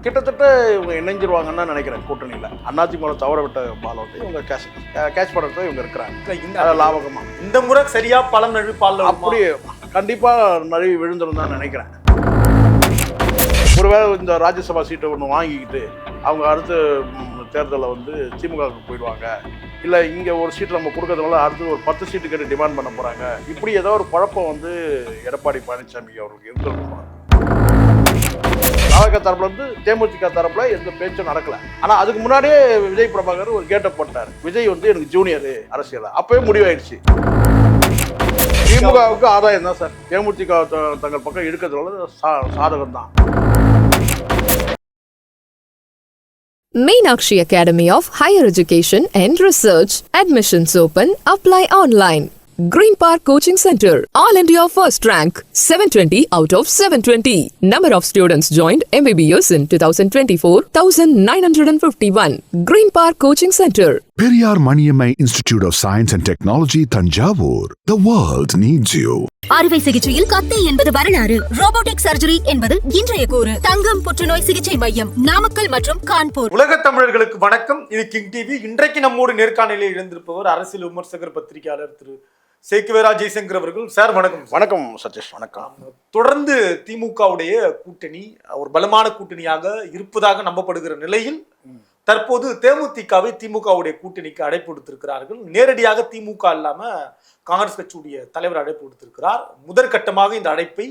கிட்டத்தட்ட இவங்க இணைஞ்சிருவாங்கன்னு தான் நினைக்கிறேன் கூட்டணியில். அதிமுக தவற விட்ட பால் வந்து இவங்க கேட்ச் பண்ணுறது இவங்க இருக்கிறாங்க லாபகமாக. இந்த முறை சரியா பலம் நழுவி பால் அப்படி கண்டிப்பாக நழுவி விழுந்துரும் தான் நினைக்கிறேன். ஒருவேளை இந்த ராஜ்யசபா சீட்டை ஒன்று வாங்கிக்கிட்டு அவங்க அடுத்த தேர்தலில் வந்து திமுகவுக்கு போயிடுவாங்க, இல்லை இங்கே ஒரு சீட்டு நம்ம கொடுக்கறதுனால அடுத்து ஒரு 10 சீட்டு கேட்டு டிமாண்ட் பண்ண போகிறாங்க, இப்படி ஏதோ ஒரு குழப்பம் வந்து எடப்பாடி பழனிசாமி அவர்களுக்கு இருந்திருக்கும். பாஜக தரப்புல இருந்து தேமுதிக தரப்புல எந்த பேச்சும் நடக்கல. ஆனா அதுக்கு முன்னாடியே விஜய் பிரபாகர் ஒரு கேட்ட போட்டார், விஜய் வந்து எனக்கு ஜூனியர் அரசியல். அப்பவே முடிவாயிடுச்சு. திமுகவுக்கு ஆதாயம் தான் சார், தேமுதிக தங்கள் பக்கம் இருக்கிறதுனால சாதகம் தான். Meenakshi Academy of Higher Education and Research. Admissions open. Apply online. Green Park Coaching Center. All India first rank. 720 out of 720. Number of students joined MBBS in 2024, 1951. Green Park Coaching Center. Periyar Maniammai Institute of Science and Technology, Thanjavur. The world needs you. அறுவை சிகிச்சையில் கத்தை என்பது வரலாறு, robotic surgery என்பது இன்றைய கூறு. தங்கம் புற்றுநோய் சிகிச்சை மையம், நாமக்கல் மற்றும் கான்பூர். உலக தமிழர்களுக்கு வணக்கம். இது கிங் டிவி. இன்றைக்கு நம்மோடு நேர்காணலில் இழந்திருப்பவர் அரசியல் விமர்சகர், பத்திரிகையாளர் திரு சேக்குவேரா ஜெய்சங்கர் அவர்கள். சார் வணக்கம். வணக்கம் சதீஷ். வணக்கம். தொடர்ந்து திமுகவுடைய கூட்டணி ஒரு பலமான கூட்டணியாக இருப்பதாக நம்பப்படுகிற நிலையில் தற்போது தேமுதிகவை திமுகவுடைய கூட்டணிக்கு அழைப்பு விடுத்திருக்கிறார்கள். நேரடியாக திமுக இல்லாம காங்கிரஸ் கட்சியுடைய தலைவர் அழைப்பு விடுத்திருக்கிறார். முதற்கட்டமாக இந்த அழைப்பை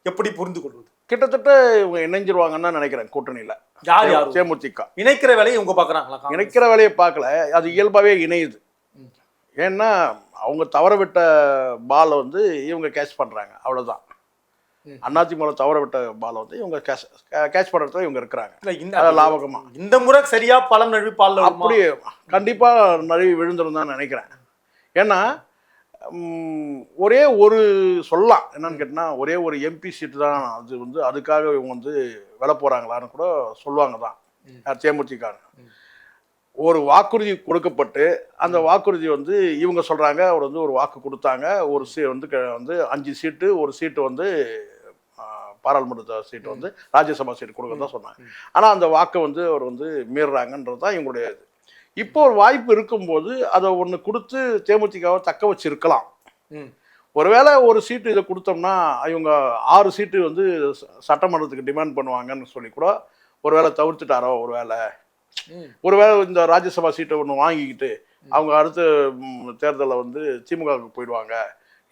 எப்படி புரிந்து கொள்வது? கிட்டத்தட்ட இவங்க இணைஞ்சிருவாங்கன்னு தான் நினைக்கிறேன் கூட்டணியில. யார் யார் தேமுதிக இணைக்கிற வேலையை இவங்க பாக்குறாங்களா? இணைக்கிற வேலையை பார்க்கல, அது இயல்பாவே இணையுது. ஏன்னா அவங்க தவற விட்ட பாலை வந்து இவங்க கேட்ச் பண்றாங்க, அவ்வளவுதான். அதிமுக தவற விட்ட பால் வந்து இவங்க கேட்ச் பண்றதுல இவங்க இருக்கிறாங்க லாபகமா. இந்த முறை சரியா பலம் நழுவி பால் அப்படி கண்டிப்பா நழுவி விழுந்துரும் தான் நினைக்கிறேன். ஏன்னா ஒரே ஒரு சொல்லலாம் என்னன்னு கேட்டினா, ஒரே ஒரு எம்பி சீட்டு தான் அது வந்து, அதுக்காக இவங்க வந்து வில போறாங்களான்னு கூட சொல்லுவாங்க தான் தேமுதிக. ஒரு வாக்குறுதி கொடுக்கப்பட்டு அந்த வாக்குறுதி வந்து இவங்க சொல்றாங்க அவர் வந்து ஒரு வாக்கு கொடுத்தாங்க, ஒரு வந்து 5 சீட்டு, ஒரு சீட்டு வந்து பாராளுமன்ற சீட்டு வந்து ராஜ்யசபா சீட்டு கொடுக்கறதா சொன்னாங்க. ஆனால் அந்த வாக்கை வந்து அவர் வந்து மீறுறாங்கன்றது தான் இவங்களுடைய இது. இப்போ ஒரு வாய்ப்பு இருக்கும்போது அதை ஒன்று கொடுத்து தேமுதிகவை தக்க வச்சிருக்கலாம். ஒருவேளை ஒரு சீட்டு இதை கொடுத்தோம்னா இவங்க 6 சீட்டு வந்து சட்டமன்றத்துக்கு டிமாண்ட் பண்ணுவாங்கன்னு சொல்லி கூட ஒருவேளை தவிர்த்துட்டாரோ, ஒருவேளை இந்த ராஜ்யசபா சீட்டை ஒன்று வாங்கிக்கிட்டு அவங்க அடுத்த தேர்தலில் வந்து திமுகவுக்கு போயிடுவாங்க,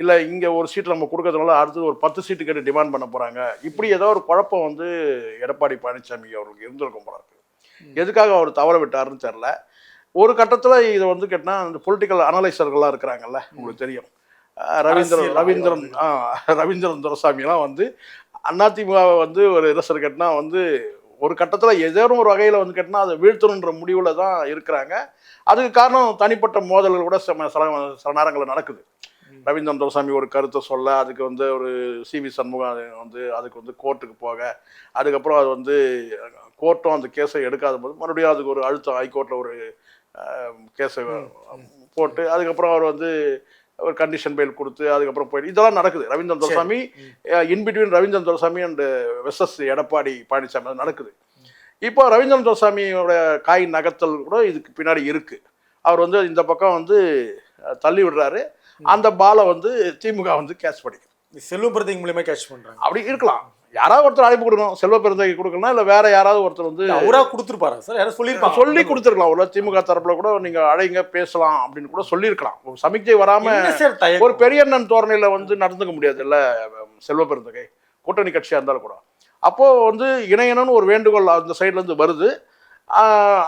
இல்லை இங்கே ஒரு சீட்டு நம்ம கொடுக்கறதுனால அடுத்து ஒரு 10 சீட்டு கேட்டு டிமாண்ட் பண்ண போகிறாங்க, இப்படி ஏதோ ஒரு குழப்பம் வந்து எடப்பாடி பழனிசாமி அவர்களுக்கு இருந்திருக்கும் போல இருக்கு. எதுக்காக அவர் தவற விட்டாருன்னு தெரில. ஒரு கட்டத்தில் இதை வந்து கேட்டால் அந்த பொலிட்டிக்கல் அனலைசர்கள்லாம் இருக்கிறாங்கல்ல, உங்களுக்கு தெரியும், ரவீந்திரன் துரைசாமிலாம் வந்து அதிமுக வந்து ஒரு ரசர் கேட்டினா வந்து ஒரு கட்டத்தில் ஏதேனும் ஒரு வகையில் வந்து கேட்டினா அதை வீழ்த்தணுன்ற முடிவில் தான் இருக்கிறாங்க. அதுக்கு காரணம் தனிப்பட்ட மோதல்கள் கூட சில நேரங்களில் நடக்குது. ரவீந்திரன் துரைசாமி ஒரு கருத்தை சொல்ல, அதுக்கு வந்து ஒரு சிவி சண்முகம் வந்து அதுக்கு வந்து கோர்ட்டுக்கு போக, அதுக்கப்புறம் அது வந்து கோர்ட்டும் அந்த கேஸை எடுக்காத போது மறுபடியும் அதுக்கு ஒரு அழுத்தம் ஹைகோர்ட்டில் ஒரு கேஸை போட்டு அதுக்கப்புறம் அவர் வந்து ஒரு கண்டிஷன் பெயில் கொடுத்து அதுக்கப்புறம் போயிட்டு இதெல்லாம் நடக்குது. Ravindran Duraisamy in between Ravindran Duraisamy and versus Edappadi Palaniswami நடக்குது. இப்போ ரவீந்திரன் துரைசாமியோட காய் நகர்த்தல் கூட இதுக்கு பின்னாடி இருக்கு. அவர் வந்து இந்த பக்கம் வந்து தள்ளி விடுறாரு, அந்த பாலை வந்து திமுக வந்து கேட்ச் பண்ணிக்கும். செல்வ பெருந்தகை மூலமா கேட்ச் பண்றாங்க. அப்படி இருக்கலாம். யாராவது ஒருத்தர் அழைப்பு கொடுக்கணும், செல்வ பெருந்தகை கொடுக்கலாம், இல்லை வேற யாராவது ஒருத்தர் வந்து அவரா கொடுத்துருப்பாரா சார்? யாரும் சொல்லியிருப்பாங்க, சொல்லி கொடுத்துருக்கலாம். ஒரு திமுக தரப்புல கூட நீங்க அழைங்க பேசலாம் அப்படின்னு கூட சொல்லியிருக்கலாம். சமிக்ஞை வராம ஒரு பெரியண்ணன் தோரணையில வந்து நடந்துக்க முடியாது இல்ல செல்வ பெருந்தகை, கூட்டணி கட்சியா இருந்தாலும் கூட. அப்போ வந்து இணையணும்னு ஒரு வேண்டுகோள் அந்த சைட்ல இருந்து வருது.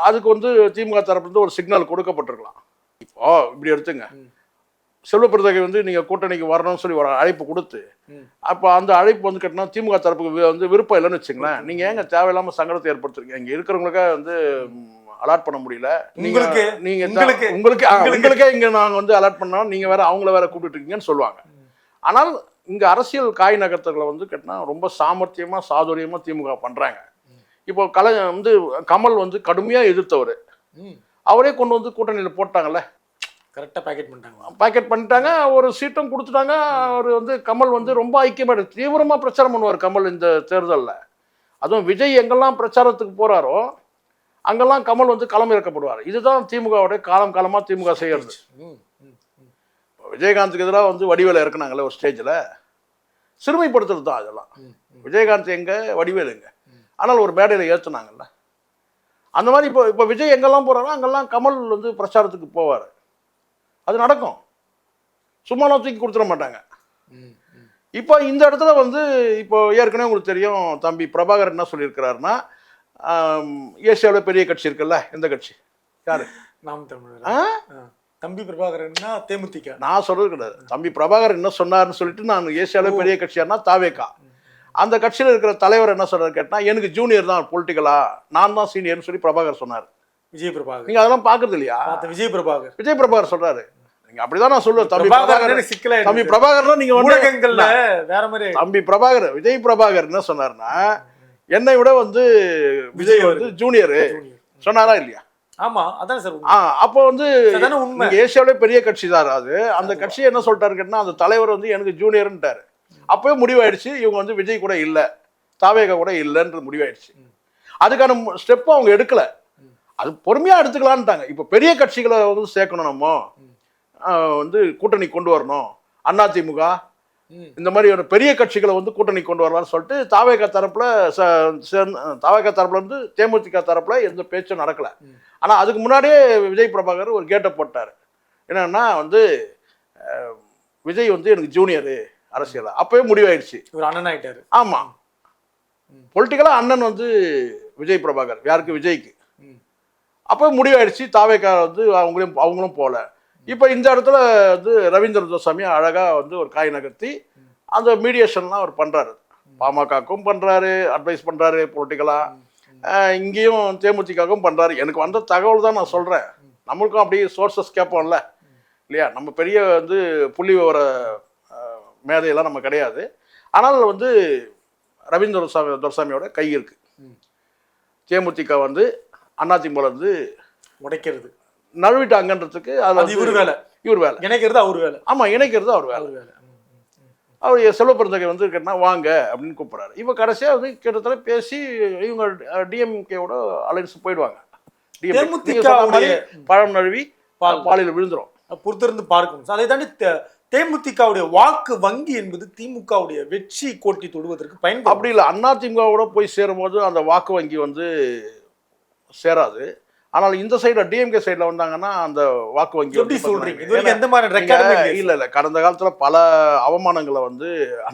அதுக்கு வந்து திமுக தரப்புல இருந்து ஒரு சிக்னல் கொடுக்கப்பட்டிருக்கலாம். இப்போ இப்படி எடுத்துங்க, செல்வ பெருந்தகை வந்து நீங்க கூட்டணிக்கு வரணும்னு சொல்லி ஒரு அழைப்பு கொடுத்து, அப்போ அந்த அழைப்பு வந்து கேட்டா திமுக தரப்புக்கு வந்து விருப்பம் இல்லைன்னு வச்சுங்களேன், நீங்க ஏங்க தேவையில்லாம சங்கடத்தை ஏற்படுத்துறீங்க? இங்க இருக்கிறவங்களுக்கே வந்து அலாட் பண்ண முடியல, உங்களுக்கே இங்க நாங்க வந்து அலாட் பண்ணோம், நீங்க வேற அவங்கள வேற கூப்பிட்டு இருக்கீங்கன்னு சொல்லுவாங்க. ஆனால் இங்க அரசியல் காய் நகர்த்தங்களை வந்து கேட்டா ரொம்ப சாமர்த்தியமா சாதுரியமா திமுக பண்றாங்க. இப்போ கமல் வந்து கடுமையா எதிர்த்தவர், அவரே கொண்டு வந்து கூட்டணியில போட்டாங்கல்ல, கரெக்டாக பேக்கெட் பண்ணிட்டாங்க, ஒரு சீட்டும் கொடுத்துட்டாங்க. அவர் வந்து கமல் வந்து ரொம்ப ஐக்கியமாக தீவிரமாக பிரச்சாரம் பண்ணுவார் கமல் இந்த தேர்தலில். அதுவும் விஜய் எங்கெல்லாம் பிரச்சாரத்துக்கு போறாரோ அங்கெல்லாம் கமல் வந்து களம் இறக்கப்படுவார். இதுதான் திமுகவுடைய காலமா திமுக செய்யறது. விஜயகாந்துக்கு எதிராக வந்து வடிவேலை இறக்குனாங்கல்ல ஒரு ஸ்டேஜில், சிறுமைப்படுத்துறது தான் அதெல்லாம். விஜயகாந்த் எங்க, வடிவேல் எங்க, ஆனால் ஒரு மேடையில் ஏற்றுனாங்கல்ல. அந்த மாதிரி இப்போ விஜய் எங்கெல்லாம் போறாரோ அங்கெல்லாம் கமல் வந்து பிரச்சாரத்துக்கு போவார். அது நடக்கும், சும்மாலாம் தூக்கி கொடுத்துட மாட்டாங்க. இப்போ இந்த இடத்துல வந்து இப்போ ஏற்கனவே உங்களுக்கு தெரியும், தம்பி பிரபாகர் என்ன சொல்லியிருக்கிறாருன்னா, ஏசியாவில் பெரிய கட்சி இருக்குல்ல, எந்த கட்சி, யாரு, நாம் தமிழர். தம்பி பிரபாகரன்னா தேமுதிக. நான் சொல்றது கிடையாது. தம்பி பிரபாகர் என்ன சொன்னார்னு சொல்லிட்டு நான் ஏசியாவில் பெரிய கட்சியானா தாவேகா. அந்த கட்சியில் இருக்கிற தலைவர் என்ன சொல்றாரு கேட்டா, எனக்கு ஜூனியர் தான் பொலிட்டிக்கலா, நான் தான் சீனியர்னு சொல்லி பிரபாகர் சொன்னார். விஜய் பிரபாகர், நீங்க அதெல்லாம் பாக்குறது இல்லையா? விஜய் பிரபாகர் சொல்றாரு. நீங்க அப்படிதான் நான் சொல்லுவேன். தம்பி பிரபாகர் நீங்க ஊடகங்கள்ல வேற மாதிரி. தம்பி பிரபாகர், விஜய் பிரபாகர் என்ன சொன்னார்னா, என்னை விட வந்து விஜய் வந்து ஜூனியர் சொன்னாரா இல்லையா? ஆமா, அதான் சார். அப்போ வந்து ஏசியாவிலே பெரிய கட்சி தான் அது. அந்த கட்சியை என்ன சொல்லிட்டாரு கேட்டா, அந்த தலைவர் வந்து எனக்கு ஜூனியர்ன்ட்டாரு. அப்பவே முடிவாயிடுச்சு, இவங்க வந்து விஜய் கூட இல்ல, தாவேகா கூட இல்லைன்றது முடிவாயிடுச்சு. அதுக்கான ஸ்டெப் அவங்க எடுக்கல. அது பொறுமையா எடுத்துக்கலான்ட்டாங்க. இப்போ பெரிய கட்சிகளை வந்து சேர்க்கணும், நம்ம வந்து கூட்டணி கொண்டு வரணும், அதிமுக இந்த மாதிரி ஒரு பெரிய கட்சிகளை வந்து கூட்டணி கொண்டு வரலாம்னு சொல்லிட்டு தாவேகா தரப்புல வந்து தேமுதிக தரப்புல எந்த பேச்சும் நடக்கல. ஆனா அதுக்கு முன்னாடியே விஜய் பிரபாகர் ஒரு கேட்டை போட்டாரு. என்னன்னா வந்து விஜய் வந்து எனக்கு ஜூனியரு அரசியல். அப்பவே முடிவாயிடுச்சு, ஒரு அண்ணன் ஆயிட்டாரு. ஆமா, பொலிட்டிக்கலா அண்ணன் வந்து விஜய் பிரபாகர், யாருக்கு, விஜய்க்கு. அப்போ முடிவாயிடுச்சு. தாவேகா வந்து அவங்களும் போல. இப்போ இந்த இடத்துல வந்து ரவீந்திர துரைசாமி அழகா வந்து ஒரு காய் நகர்த்தி அந்த மீடியேஷன்லாம் அவர் பண்றாரு. பாமகக்கும் பண்றாரு, அட்வைஸ் பண்றாரு பொலிட்டிக்கலா, இங்கேயும் தேமுதிகவும் பண்றாரு. எனக்கு வந்த தகவல் தான் நான் சொல்றேன். நம்மளுக்கும் அப்படியே சோர்சஸ் கேட்போம்ல இல்லையா? நம்ம பெரிய வந்து புள்ளி விவர மேதையெல்லாம் நம்ம கிடையாது. ஆனால் வந்து ரவீந்திர துரைசாமியோட கை இருக்கு. தேமுதிக வந்து அதிமுக வந்து உடைக்கிறது, நழுவிட்டாங்கன்றதுக்கு இவர் வேலை, இணைக்கிறது அவர் வேலை. ஆமா, இணைக்கிறது அவர் வேலை. அவர் செல்வப்பெருந்தகை வந்து கேட்டா வாங்க அப்படின்னு கூப்பிடுறாரு. இப்போ கடைசியா வந்து கிட்டத்தட்ட பேசி இவங்க டிஎம்கேவோட அலைன்ஸ் போயிடுவாங்க. பழம் நழுவி பாலியில் விழுந்துரும். பொறுத்திருந்து பார்க்கணும். அதை தாண்டி தேமுதிகவுடைய வாக்கு வங்கி என்பது திமுகவுடைய வெற்றி கோட்டி தொடுவதற்கு பயன்படும். அப்படி இல்லை, அதிமுகவோட போய் சேரும் போது அந்த வாக்கு வங்கி வந்து சேராது. ஆனால் இந்த சைடுல டிஎம்கே சைடுல வந்தாங்கன்னா அந்த வாக்கு வங்கி எப்படி சொல்றீங்க? எந்த மாதிரி ரெக்கார்ட் இல்ல கடந்த காலத்துல பல அவமானங்களை வந்து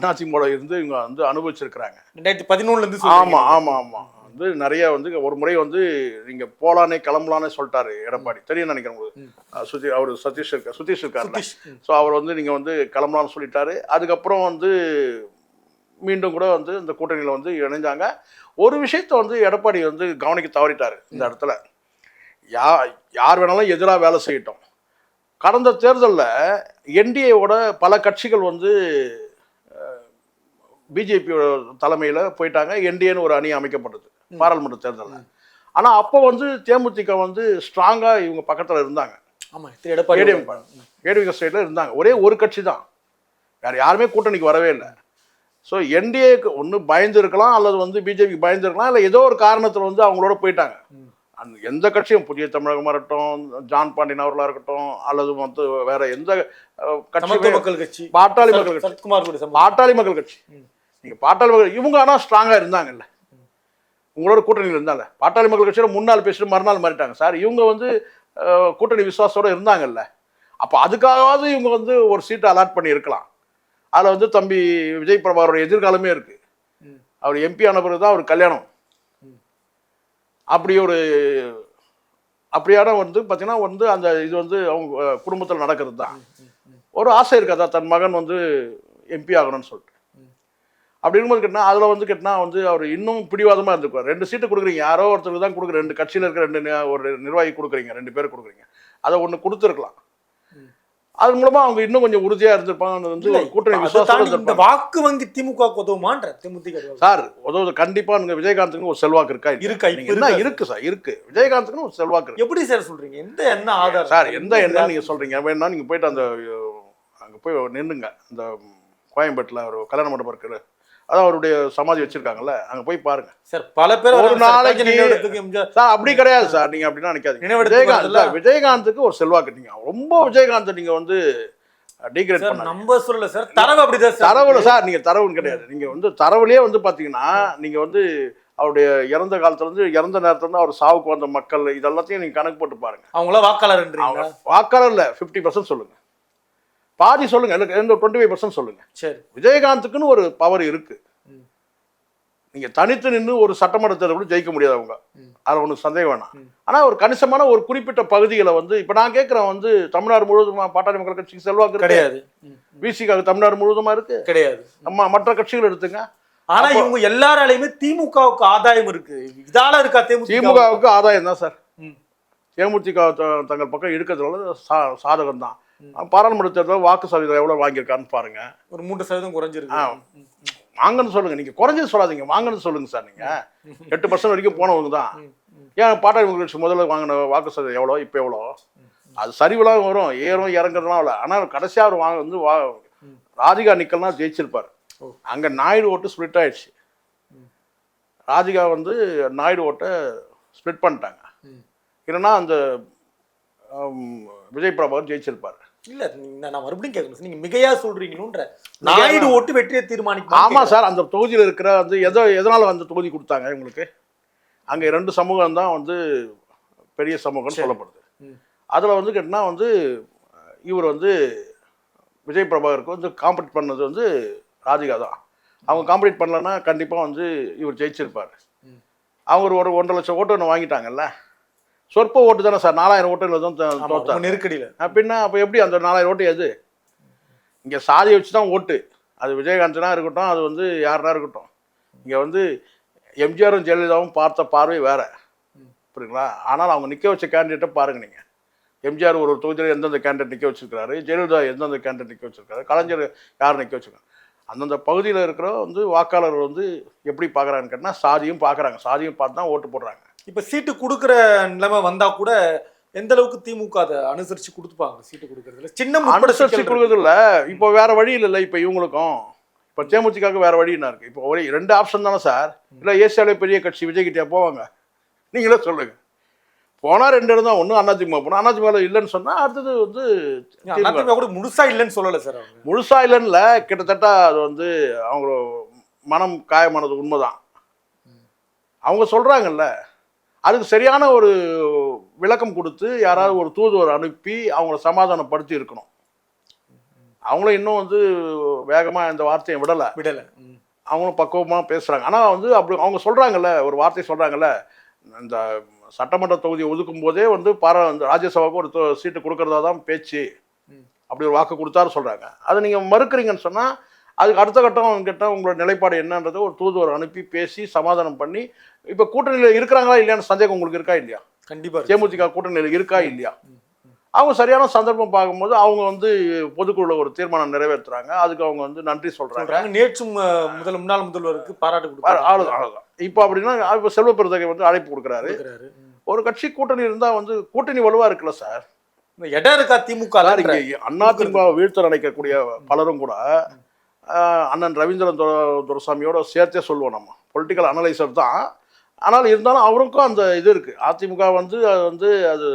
அதிமுக இருந்து இவங்க வந்து அனுபவிச்சிருக்கிறாங்க. 2011 இருந்து. ஆமா ஆமா ஆமா, வந்து நிறைய வந்து ஒரு முறை வந்து நீங்க போலானே கிளம்பலானே சொல்லிட்டாரு எடப்பாடி, தெரியும் நினைக்கிறேன். அவர் சுதீஷ் இருக்காரு. ஸோ அவர் வந்து நீங்க வந்து கிளம்பலான்னு சொல்லிட்டாரு. அதுக்கப்புறம் வந்து மீண்டும் கூட வந்து இந்த கூட்டணியில வந்து இணைஞ்சாங்க. ஒரு விஷயத்த வந்து எடப்பாடி வந்து கவனிக்க தவறிட்டாரு இந்த இடத்துல. யார் வேணாலும் எதிராக வேலை செய்யட்டும். கடந்த தேர்தலில் என்டிஏவோட பல கட்சிகள் வந்து பிஜேபி தலைமையில் போயிட்டாங்க. என்டிஏன்னு ஒரு அணி அமைக்கப்பட்டது பாராளுமன்ற தேர்தலில். ஆனால் அப்போ வந்து தேமுதிக வந்து ஸ்ட்ராங்காக இவங்க பக்கத்தில் இருந்தாங்க. ஆமாம், ஏடிஎம்கே சைடில் இருந்தாங்க. ஒரே ஒரு கட்சி தான், வேறு யாருமே கூட்டணிக்கு வரவே இல்லை. ஸோ என்டிஏக்கு ஒன்று பயந்து இருக்கலாம், அல்லது வந்து பிஜேபிக்கு பயந்து இருக்கலாம், இல்லை ஏதோ ஒரு காரணத்தில் வந்து அவங்களோட போயிட்டாங்க. எந்த கட்சியும், புதிய தமிழகமாக இருக்கட்டும், ஜான் பாண்டியன் அவர்களாக இருக்கட்டும், அல்லது வந்து வேற எந்த கட்சி, பாட்டாளி மக்கள் கட்சி, பாட்டாளி மக்கள் கட்சி, நீங்க பாட்டாளி மக்கள் இவங்க ஆனால் ஸ்ட்ராங்காக இருந்தாங்கல்ல, உங்களோட கூட்டணியில் இருந்தாங்க. பாட்டாளி மக்கள் கட்சியோட முன்னாள் பேசிட்டு மறுநாள் மாறிட்டாங்க சார். இவங்க வந்து கூட்டணி விசுவாசத்தோட இருந்தாங்கல்ல. அப்போ அதுக்காகவாவது இவங்க வந்து ஒரு சீட்டை அலாட் பண்ணி இருக்கலாம். அதில் வந்து தம்பி விஜய் பிரபாகரோட எதிர்காலமே இருக்கு. அவர் எம்பி ஆன பிறகு தான் அவர் கல்யாணம். அப்படியான வந்து பார்த்தீங்கன்னா வந்து அந்த இது வந்து அவங்க குடும்பத்தில் நடக்கிறது தான். ஒரு ஆசை இருக்காதா தன் மகன் வந்து எம்பி ஆகணும்னு சொல்லிட்டு. அப்படி இருக்கும்போது கேட்டால் அதில் வந்து கேட்டால் வந்து அவர் இன்னும் பிடிவாதமாக இருந்திருப்பார். 2 சீட்டு கொடுக்குறீங்க, யாரோ ஒருத்தருக்கு தான் கொடுக்குற, 2 கட்சியில் இருக்கிற ஒரு நிர்வாகி கொடுக்குறீங்க, 2 பேர் கொடுக்குறீங்க, அதை ஒன்று கொடுத்துருக்கலாம். அது மூலமா அவங்க இன்னும் கொஞ்சம் உறுதியா இருந்திருப்பாங்க. வந்து கூட்டணி விசுவாசம். வாக்கு வங்கி திமுக உதவுமான்ற தேமுதிக சார் உதவுது கண்டிப்பா. நீங்க விஜயகாந்துக்கு ஒரு செல்வாக்கு இருக்கு சார், இருக்கு. விஜயகாந்துக்கு ஒரு செல்வாக்கு இருக்கு. எப்படி சார் சொல்றீங்க? என்ன ஆதாரம் சார்? எந்த என்ன நீங்க சொல்றீங்க? வேணா நீங்க போயிட்டு அந்த அங்க போய் நின்னுங்க. அந்த கோயம்பேட்டில் ஒரு கல்யாண மண்டபம் இருக்குது, அதான் அவருடைய சமாதி வச்சிருக்காங்கல்ல, அங்க போய் பாருங்க சார். பல பேர் ஒரு நாளைக்கு நினைவிடத்துக்கு எம்ஜிஆர் சார் அப்படி கிடையாது சார், நீங்க அப்படின்னா நினைக்காதீங்க. விஜயகாந்துக்கு ஒரு செல்வாக்கு, நீங்க ரொம்ப விஜயகாந்த் நீங்க வந்து டிகிரேட் பண்ண நம்ம சொல்லல சார், தரவு அப்படிதான் சார். தரவுல சார் நீங்க தரவுன்னு கிடையாது, நீங்க வந்து தரவுலயே வந்து பாத்தீங்கன்னா நீங்க வந்து அவருடைய இறந்த காலத்துல இருந்து இறந்த நேரத்துல இருந்து அவர் சாவுக்கு வந்த மக்கள் இதெல்லாத்தையும் நீங்க கணக்கு போட்டு பாருங்க. அவங்கள வாக்காளர்ன்றீங்க? வாக்காளர் இல்ல, 50% சொல்லுங்க, பாதி சொல்லுங்க, 25% சொல்லுங்க. சரி, விஜயகாந்துக்குன்னு ஒரு பவர் இருக்கு. நீங்க தனித்து நின்று ஒரு சட்டமன்ற தேர்தல் கூட ஜெயிக்க முடியாது அவங்க, அதுல ஒன்றும் சந்தேகம் வேணாம். ஆனா ஒரு கனிசமான ஒரு குறிப்பிட்ட பகுதிகளை வந்து இப்ப நான் கேட்கிறேன் வந்து தமிழ்நாடு முழுவதுமா பாட்டாளி மக்கள் கட்சிக்கு செல்வாக்கு கிடையாது, பிசிகாவுக்கு தமிழ்நாடு முழுவதுமா இருக்கு கிடையாது. நம்ம மற்ற கட்சிகள் எடுத்துங்க. ஆனா இவங்க எல்லாராலையுமே திமுகவுக்கு ஆதாயம் இருக்கு, இதால இருக்கா? திமுகவுக்கு ஆதாயம் தான் சார். தேமுதிக தங்கள் பக்கம் இருக்கிறதுனால சாதகம் தான். பாராளுமன்ற தேர்தல் வாக்கு சதவீதம் எவ்வளவு வாங்கியிருக்கான்னு பாருங்க, ஒரு 3% குறைஞ்சிருக்கு. வாங்கன்னு சொல்லுங்க, நீங்க குறைஞ்சது சொல்லாதீங்க, வாங்கன்னு சொல்லுங்க சார். நீங்க 8% வரைக்கும் போனவங்க தான். ஏன் பாட்டாளி மக்கள் கட்சி முதல்ல வாங்கின வாக்கு சதவீதம் எவ்வளோ, இப்போ எவ்வளோ? அது சரிவுலாம் வரும், ஏறும் இறங்குறதுலாம் இல்லை. ஆனால் கடைசியாக அவர் வாங்க வந்து ராதிகா நிக்கல்னா ஜெயிச்சிருப்பார். அங்கே நாயுடு ஓட்டு ஸ்ப்ளிட் ஆயிடுச்சு. ராதிகா வந்து நாயுடு ஓட்டை ஸ்ப்ளிட் பண்ணிட்டாங்க. இல்லைன்னா அந்த விஜய் பிரபாகர் ஜெயிச்சிருப்பார். இல்ல நான் மறுபடியும் கேட்கணும், நீங்க மிகையா சொல்றீங்கன்ற நாயுடு ஓட்டு வெற்றியை தீர்மானிக்கும். ஆமா சார், அந்த தொகுதியில் இருக்கிற வந்து எதனால அந்த தொகுதி கொடுத்தாங்க உங்களுக்கு? அங்கே 2 சமூகம் தான் வந்து பெரிய சமூகம்னு சொல்லப்படுது. அதில் வந்து கேட்டால் வந்து இவர் வந்து விஜய் பிரபாகருக்கு வந்து காம்பீட் பண்ணது வந்து ராதிகா தான். அவங்க காம்பீட் பண்ணலன்னா கண்டிப்பாக வந்து இவர் ஜெயிச்சிருப்பார். அவங்க ஒரு 1.5 லட்சம் ஓட்டு ஒன்று வாங்கிட்டாங்கல்ல, சொற்ப ஓட்டு தானே சார், 4000 ஓட்டுகள் தான் தோத்தாங்க நெருக்கடியில். அப்படின்னா அப்போ எப்படி அந்த 4000 ஓட்டு எது? இங்கே சாதியை வச்சு தான் ஓட்டு. அது விஜயகாந்தனா இருக்கட்டும், அது வந்து யாருனா இருக்கட்டும். இங்கே வந்து எம்ஜிஆரும் ஜெயலலிதாவும் பார்த்த பார்வை வேற, புரியுங்களா? ஆனால் அவங்க நிற்க வச்ச கேண்டிடேட்டை பாருங்க. நீங்கள் எம்ஜிஆர் ஒரு தொகுதியில் எந்தெந்த கேண்டிடேட் நிற்க வச்சிருக்காரு, ஜெயலலிதா எந்தெந்த கேண்டிடேட் நிற்க வச்சிருக்காரு, கலைஞர் யார் நிற்க வச்சிருக்காரு, அந்தந்த பகுதியில் இருக்கிற வந்து வாக்காளர்கள் வந்து எப்படி பார்க்குறாங்கன்னு கேட்டால் சாதியும் பார்க்குறாங்க. சாதியும் பார்த்து தான் ஓட்டு போடுறாங்க. இப்போ சீட்டு கொடுக்குற நிலைமை வந்தால் கூட எந்த அளவுக்கு திமுக அதை அனுசரித்து கொடுத்துப்பாங்க? சீட்டு கொடுக்குறதுல சின்ன அனுசரித்து கொடுக்குறதில்ல. இப்போ வேற வழி இல்லை. இப்போ இவங்களுக்கும் இப்போ தேமுதிகாவுக்கு வேற வழி என்ன இருக்குது? இப்போ ஒரே 2 ஆப்ஷன் தானே சார். இல்லை ஏசியாவிலே பெரிய கட்சி விஜய்கிட்டே போவாங்க, நீங்களே சொல்லுங்கள். போனால் 2 இடம் தான். ஒன்று அதிமுக போனால், அதிமுக இல்லைன்னு சொன்னால் அடுத்தது வந்து அதிமுக கூட முழுசா இல்லைன்னு சொல்லலை சார். அவங்க முழுசா இல்லைன்னு கிட்டத்தட்ட அது வந்து அவங்க மனம் காயமானது உண்மைதான். அவங்க சொல்கிறாங்கல்ல, அதுக்கு சரியான ஒரு விளக்கம் கொடுத்து யாராவது ஒரு தூதுவர் அனுப்பி அவங்கள சமாதானப்படுத்தி இருக்கணும். அவங்களும் இன்னும் வந்து வேகமாக இந்த வார்த்தையை விடலை. அவங்களும் பக்குவமாக பேசுகிறாங்க. ஆனால் வந்து அப்படி அவங்க சொல்கிறாங்கல்ல, ஒரு வார்த்தை சொல்கிறாங்கல்ல, இந்த சட்டமன்ற தொகுதியை ஒதுக்கும் போதே வந்து ராஜ்யசபாவுக்கு ஒரு சீட்டு கொடுக்கறதா தான் பேச்சு, அப்படி ஒரு வாக்கு கொடுத்தாரு சொல்கிறாங்க. அதை நீங்கள் மறுக்கிறீங்கன்னு சொன்னால் அதுக்கு அடுத்த கட்டம் கேட்டால் உங்களோட நிலைப்பாடு என்னன்றதை ஒரு தூதுவர் அனுப்பி பேசி சமாதானம் பண்ணி. இப்போ கூட்டணியில் இருக்கிறாங்களா இல்லையான்னு சந்தேகம் உங்களுக்கு இருக்கா இல்லையா? கண்டிப்பாக தேமுதிக கூட்டணியில் இருக்கா இல்லையா? அவங்க சரியான சந்தர்ப்பம் பார்க்கும்போது அவங்க வந்து பொதுக்குழுல ஒரு தீர்மானம் நிறைவேற்றுறாங்க. அதுக்கு அவங்க வந்து நன்றி சொல்றாங்க. நேற்றும் முன்னாள் முதல்வருக்கு பாராட்டு கொடுத்தாங்க. அவ்வளோதான். இப்போ அப்படின்னா இப்போ செல்வ பெருந்தகை வந்து அழைப்பு கொடுக்குறாரு. ஒரு கட்சி கூட்டணி இருந்தால் வந்து கூட்டணி வலுவா இருக்குல்ல சார். இடம் இருக்கா திமுக? அதிமுக வீழ்த்த நினைக்கக்கூடிய பலரும் கூட அண்ணன் ரவீந்திரன் துரைசாமியோட சேர்த்தே சொல்லுவோம். நம்ம பொலிட்டிக்கல் அனலைசர் தான், ஆனால் இருந்தாலும் அவருக்கும் அந்த இது இருக்குது. அதிமுக வந்து அது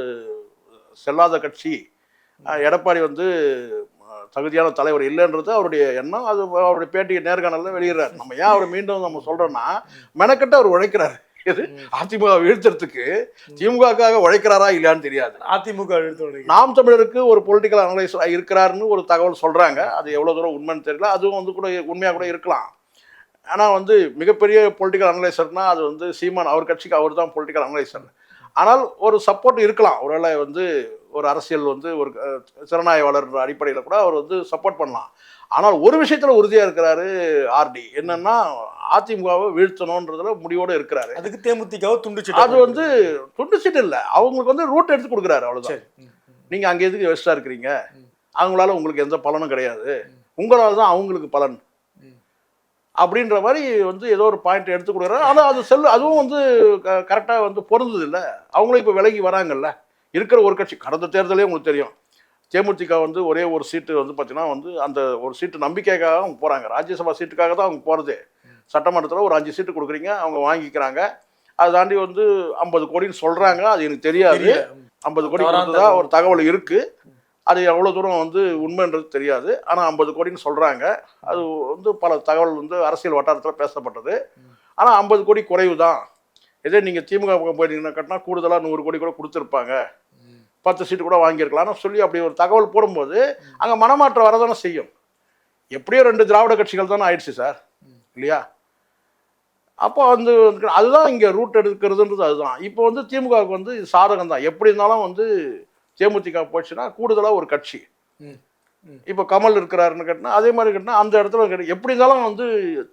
செல்லாத கட்சி, எடப்பாடி வந்து தகுதியான தலைவர் இல்லைன்றது அவருடைய எண்ணம். அது அவருடைய பேட்டி நேர்காணலில் வெளியிடுறாரு. நம்ம ஏன் அவர் மீண்டும் நம்ம சொல்கிறோன்னா, மெனக்கட்ட அவர் உழைக்கிறாரு. இது அதிமுக வீழ்த்துறதுக்கு திமுகவுக்காக உழைக்கிறாரா இல்லையான்னு தெரியாது. அதிமுக நாம் தமிழருக்கு ஒரு பொலிட்டிக்கல் அனலைசர் இருக்கிறாருன்னு ஒரு தகவல் சொல்கிறாங்க. அது எவ்வளோ தூரம் உண்மைன்னு தெரியல. அதுவும் வந்து கூட உண்மையாக கூட இருக்கலாம். ஆனால் வந்து மிகப்பெரிய பொலிட்டிக்கல் அனலைசர்னால் அது வந்து சீமான், அவர் கட்சிக்கு அவர் தான் பொலிட்டிக்கல் அனலைசர். ஆனால் ஒரு சப்போர்ட் இருக்கலாம். ஒருவேளை வந்து ஒரு அரசியல் வந்து ஒரு திறனாய்வாளர் அடிப்படையில் கூட அவர் வந்து சப்போர்ட் பண்ணலாம். ஆனால் ஒரு விஷயத்தில் உறுதியாக இருக்கிறாரு ஆர்டி, என்னன்னா அதிமுகவை வீழ்த்தணுன்றதுல முடிவோடு இருக்கிறாரு. அதுக்கு தேமுதிகவை துண்டுச்சிட்டு, அது வந்து துண்டுச்சிட்டு இல்லை, அவங்களுக்கு வந்து ரூட் எடுத்து கொடுக்குறாரு. அவ்வளோதான். நீங்கள் அங்கே எதுக்கு வெஸ்டாக இருக்கிறீங்க, அவங்களால உங்களுக்கு எந்த பலனும் கிடையாது, உங்களால் தான் அவங்களுக்கு பலன் அப்படின்ற மாதிரி வந்து ஏதோ ஒரு பாயிண்ட் எடுத்து கொடுக்குறாரு. ஆனால் அது அதுவும் வந்து கரெக்டாக வந்து பொருந்தது இல்லை. அவங்களும் இப்போ விலகி வராங்கல்ல. இருக்கிற ஒரு கட்சி கடந்த தேர்தலே உங்களுக்கு தெரியும், தேமுதிக வந்து ஒரே ஒரு சீட்டு வந்து பார்த்தீங்கன்னா வந்து அந்த ஒரு சீட்டு நம்பிக்கைக்காக அவங்க போகிறாங்க. ராஜ்யசபா சீட்டுக்காக தான் அவங்க போகிறதே. சட்டமன்றத்தில் ஒரு 5 சீட்டு கொடுக்குறீங்க, அவங்க வாங்கிக்கிறாங்க. அதை தாண்டி வந்து 50 கோடின்னு சொல்கிறாங்க, அது எனக்கு தெரியாது. 50 கோடி கொடுத்ததா ஒரு தகவல் இருக்குது, அது எவ்வளோ தூரம் வந்து உண்மைன்றது தெரியாது. ஆனால் 50 கோடின்னு சொல்கிறாங்க. அது வந்து பல தகவல் வந்து அரசியல் வட்டாரத்தில் பேசப்பட்டது. ஆனால் 50 கோடி குறைவு தான். இதே நீங்கள் திமுக பக்கம் போயிட்டீங்கன்னா கட்டினா கூடுதலாக 100 கோடி கூட கொடுத்துருப்பாங்க, 10 சீட்டு கூட வாங்கியிருக்கலாம்னு சொல்லி அப்படி ஒரு தகவல் போடும்போது அங்கே மனமாற்றம் வரதானே செய்யும். எப்படியோ 2 திராவிட கட்சிகள் தானே ஆயிடுச்சு சார், இல்லையா? அப்போ வந்து அதுதான் இங்கே ரூட் எடுக்கிறதுன்றது அதுதான். இப்போ வந்து திமுகவுக்கு வந்து சாதகம் தான். எப்படி இருந்தாலும் வந்து தேமுதிக போச்சுன்னா கூடுதலாக ஒரு கட்சி. இப்போ கமல் இருக்கிறாருன்னு கேட்டினா அதே மாதிரி கேட்டினா அந்த இடத்துல எப்படி இருந்தாலும் வந்து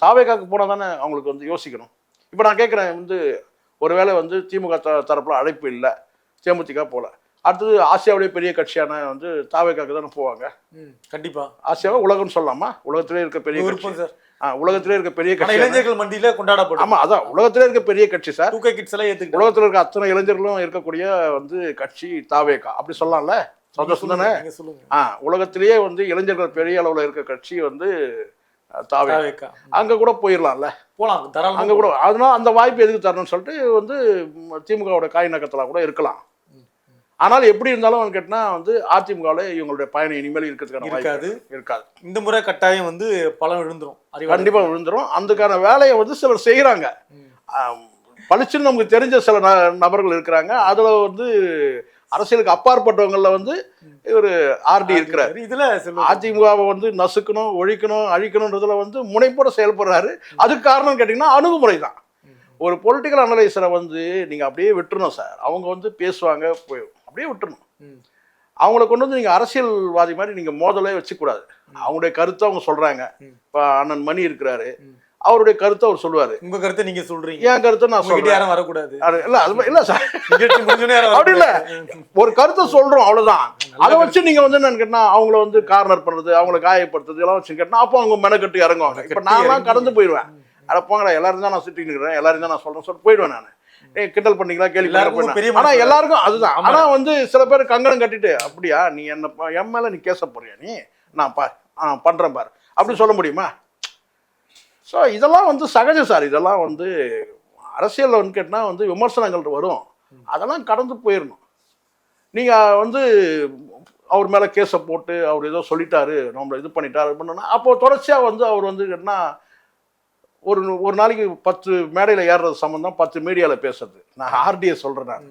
தாவேகாக்கு போனால் தானே அவங்களுக்கு வந்து யோசிக்கணும். இப்போ நான் கேட்குறேன் வந்து ஒருவேளை வந்து திமுக தரப்பில் அழைப்பு இல்லை, தேமுதிக போல, அடுத்தது ஆசியாவுடைய பெரிய கட்சியான வந்து தாவேகாக்கு தானே போவாங்க. கண்டிப்பா ஆசியாவை உலகம்னு சொல்லலாமா? உலகத்திலே இருக்க பெரிய கட்சி சார். உலகத்திலே இருக்க பெரிய கட்சி, இளைஞர்கள் மண்டியில கொண்டாடப்படும். ஆமா, அதான் உலகத்திலே இருக்க பெரிய கட்சி சார். 2K கிட்ஸ் எல்லாம் ஏத்துக்கிட்டு உலகத்தில் இருக்க அத்தனை இளைஞர்களும் இருக்கக்கூடிய வந்து கட்சி தாவேகா, அப்படி சொல்லலாம்ல? சந்தோஷம் தானே? உலகத்திலேயே வந்து இளைஞர்கள் பெரிய அளவில் இருக்க கட்சி வந்து தாவேகா. அங்க கூட போயிடலாம்ல, போலாம் தாராளமா அங்க கூட. அதனால அந்த வாய்ப்பு எதுக்கு தரணும்னு சொல்லிட்டு வந்து திமுகவோட காய் நகத்தலா கூட இருக்கலாம். ஆனால் எப்படி இருந்தாலும் கேட்டினா வந்து அதிமுகவில் இவங்களுடைய பயணம் இனிமேல் இருக்கிறதுக்கான வாய்ப்பு இருக்காது. இந்த முறை கட்டாயம் வந்து பலம் விழுந்துரும், கண்டிப்பாக விழுந்துரும். அதுக்கான வேலையை வந்து சிலர் செய்கிறாங்க. பளிச்சுன்னு நமக்கு தெரிஞ்ச சில நபர்கள் இருக்கிறாங்க. அதில் வந்து அரசியலுக்கு அப்பாற்பட்டவங்கள வந்து ஒரு ஆர்டி இருக்கிறார். இதுல அதிமுகவை வந்து நசுக்கணும், ஒழிக்கணும், அழிக்கணுன்றதுல வந்து முனைப்போட செயல்படுறாரு. அதுக்கு காரணம் கேட்டிங்கன்னா அணுகுமுறை தான். ஒரு பொலிட்டிக்கல் அனலைசரை வந்து நீங்கள் அப்படியே விட்டுறணும் சார். அவங்க வந்து பேசுவாங்க, அப்படியே விட்டுறணும். அவங்கள கொண்டு வந்து நீங்கள் அரசியல்வாதி மாதிரி நீங்கள் மோதலே வச்சுக்கூடாது. அவங்களுடைய கருத்தை அவங்க சொல்கிறாங்க. இப்போ அண்ணன் மணி இருக்கிறாரு, அவருடைய கருத்தை அவர் சொல்லுவாரு. உங்க கருத்தை நீங்க சொல்றீங்க, என் கருத்தை நான் சொல்றேன். யாரும் வரக்கூடாது. இல்ல அது இல்ல சார், அப்படி இல்ல. ஒரு கருத்தை சொல்றோம், அவ்வளவுதான். அதை வச்சு நீங்க வந்து என்னன்னு கேட்டா அவங்கள வந்து கார்னர் பண்றது, அவங்கள காயப்படுத்துறது எல்லாம் வச்சு கேட்டா அப்போ அவங்க மெனக்கட்டு இறங்குவாங்க. இப்ப நான் கடந்து போயிடுவேன். அட போங்கடா, எல்லாரும் தான் நான் சுட்டிட்டு இருக்கிறேன், எல்லாரும் தான் நான் சொல்றேன் சொல்லிட்டு போயிடுவேன். நான் கிண்டல் பண்ணீங்களா, கேள்வி. ஆனா எல்லாருக்கும் அதுதான். ஆனா வந்து சில பேர் கங்கணம் கட்டிட்டு அப்படியா நீ என்ன என் மேல நீ கேச போறியா, நீ நான் பண்றேன் பாரு அப்படி சொல்ல முடியுமா? ஸோ இதெல்லாம் வந்து சகஜம் சார். இதெல்லாம் வந்து அரசியலில் வந்து கேட்டால் வந்து விமர்சனங்கள் வரும், அதெல்லாம் கடந்து போயிடணும். நீங்கள் வந்து அவர் மேலே கேஸை போட்டு அவர் ஏதோ சொல்லிட்டாரு, நம்மளை இது பண்ணிட்டாரு பண்ணோன்னா அப்போது தொடர்ச்சியாக வந்து அவர் வந்து கேட்டால் ஒரு நாளைக்கு 10 மேடையில் ஏறுறது சம்மந்தம் 10 மீடியாவில் பேசுறது. நான் ஆர்டியை சொல்கிறேன். நான்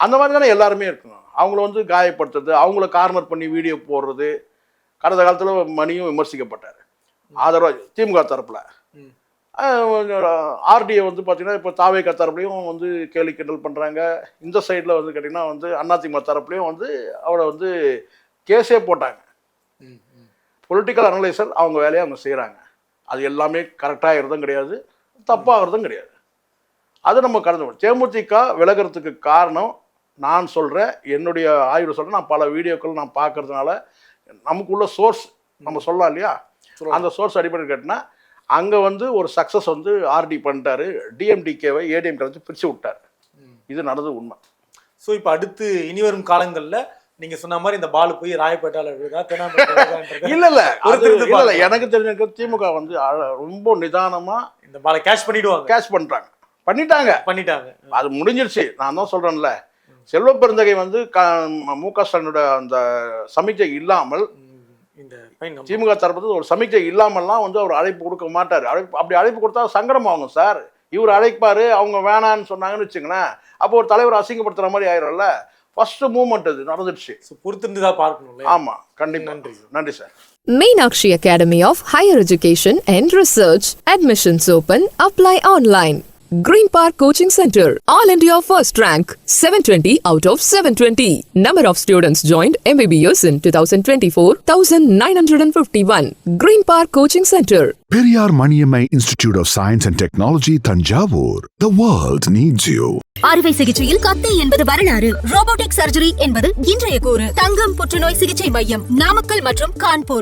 அந்த மாதிரி தானே எல்லாருமே இருக்கணும். அவங்கள வந்து காயப்படுத்துறது, அவங்கள கார்னர் பண்ணி வீடியோ போடுறது. கடந்த காலத்தில் மணியும் விமர்சிக்கப்பட்டார் ஆதரவு திமுக தரப்பில். ஆர்டியை வந்து பார்த்தீங்கன்னா இப்போ தாவேகா தரப்புலையும் வந்து கேலி கிண்டல் பண்ணுறாங்க. இந்த சைடில் வந்து கேட்டிங்கன்னா வந்து அதிமுக தரப்புலையும் வந்து அவரை வந்து கேஸே போட்டாங்க. பொலிட்டிக்கல் அனலைசர் அவங்க வேலையை அவங்க செய்கிறாங்க. அது எல்லாமே கரெக்டாகிறதும் கிடையாது, தப்பாகிறதும் கிடையாது. அது நம்ம கடந்து தேமுதிக விலகிறதுக்கு காரணம் நான் சொல்கிறேன், என்னுடைய ஆய்வு சொல்கிறேன். நான் பல வீடியோக்கள் நான் பார்க்கறதுனால நமக்குள்ள சோர்ஸ் நம்ம சொல்லலாம் இல்லையா? அந்த சோர்ஸ் அடிப்படை கேட்டினா அங்கே வந்து ஒரு சக்ஸஸ் வந்து ஆர்டி பண்ணிட்டாரு. டிஎம்டிகேவை ஏடிஎம்கே வந்து பிரித்து விட்டார். இது நடந்தது உண்மை. ஸோ இப்போ அடுத்து இனி வரும் காலங்களில் நீங்க சொன்ன மாதிரி இந்த பால் போய் ராயப்பேட்டால இல்ல எனக்கு தெரிஞ்ச திமுக வந்து ரொம்ப நிதானமா இந்த பாலை கேஷ் பண்ணிட்டாங்க. அது முடிஞ்சிருச்சு. நான் தான் சொல்றேன்ல, செல்வ பெருந்தகை வந்து மு.க. ஸ்டாலினோட அந்த சமிக்கை இல்லாமல் திமுக தரப்பு ஒரு சமிக்கை இல்லாமல்லாம் வந்து அவர் அழைப்பு கொடுக்க மாட்டார். அப்படி அழைப்பு கொடுத்தா சங்கடம் ஆகும் சார். இவர் அழைப்பாரு, அவங்க வேணான்னு சொன்னாங்கன்னு வச்சுங்களேன், அப்போ ஒரு தலைவர் அசிங்கப்படுத்துற மாதிரி ஆயிரும்ல. ஃபர்ஸ்ட் மூவ்மெண்ட் அது நடந்துடுச்சு. பொறுத்திருந்து தான் பார்க்கணும். ஆமா, கண்டிப்பா. நன்றி sir. Meenakshi Academy of Higher Education and Research. Admissions open. Apply online. Green Park Coaching Center. All India first rank. 720 out of 720. Number of students joined MBBS in 2024, 1951. Green Park Coaching Center. Periyar Maniammai Institute of Science and Technology, Thanjavur. The world needs you. அறுவை சிகிச்சையில் கத்தை என்பது வரலாறு, robotic surgery என்பது இன்றைய கூறு. தங்கம் புற்றுநோய் சிகிச்சை மையம், நாமக்கல் மற்றும் கான்பூர்.